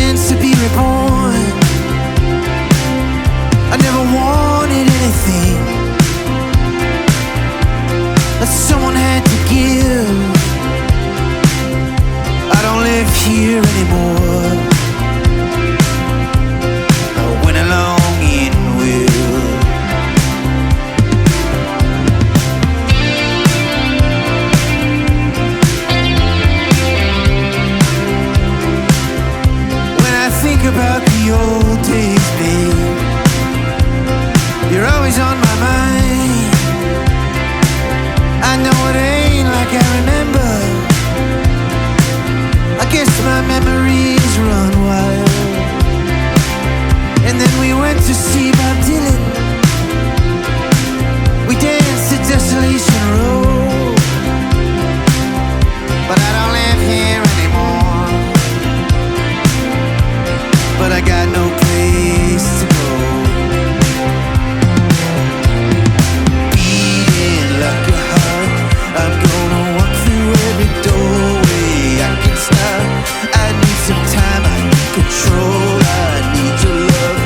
chance to be reborn. I never wanted anything that someone had to give. I don't live here anymore. I went along in will. When I think about the old days, babe, you're always on my mind. I know it ain't like I remember. I guess my memories run wild. And then we went to see Bob Dylan. We danced to Desolation Road. But I don't live here anymore. But I got no place to go. Beating like a heart, I'm gonna walk through every doorway I can stop. I need some time, I need control, I need your love.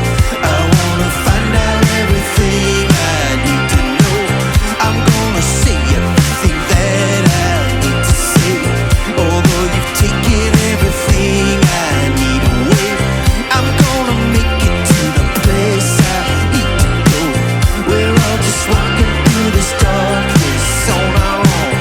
I wanna find out everything I need to know. I'm gonna say everything that I need to say. Although you've taken everything I need away, I'm gonna make it to the place I need to go. We're all just walking through this darkness on our own.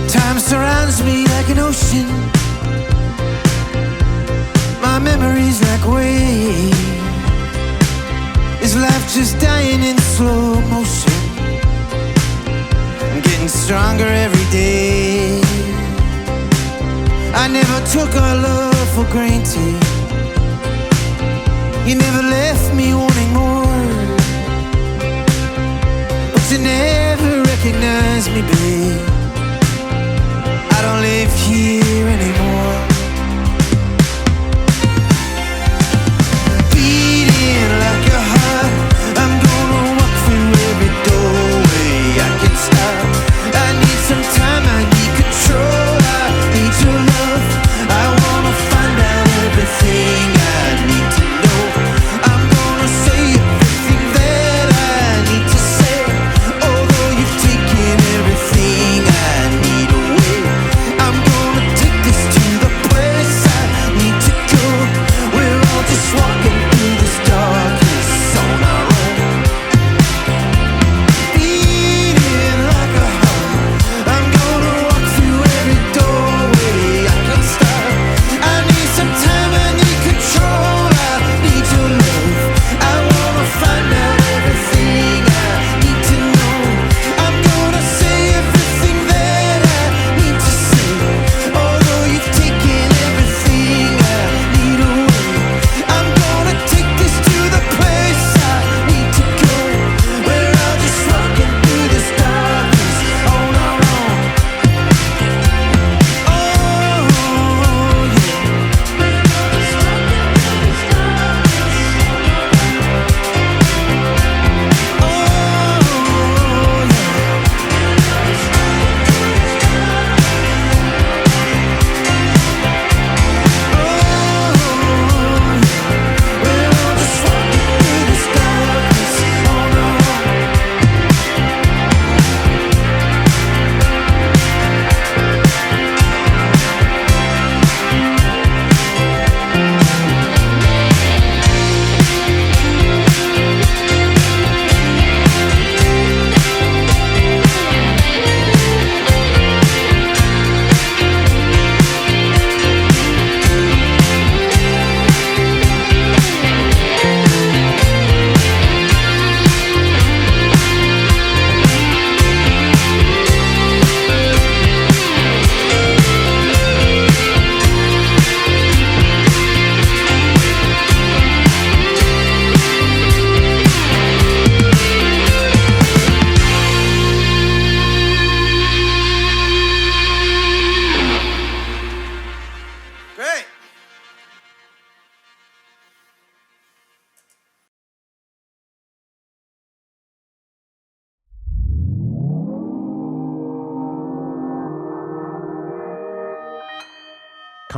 Time surrounds me like an ocean. My memories like waves. Is life just dying in slow motion? I'm getting stronger every day. I never took our love for granted. You never left me wanting more. But you never recognized me, babe. I don't live here anymore. Beating like a heart, I'm gonna walk through every doorway I can stop. I need some time, I need control, I need your love. I wanna find out everything I need to know. I'm gonna say everything that I need to say. Although you've taken everything I need away, I'm gonna take this to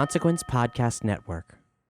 Consequence Podcast Network.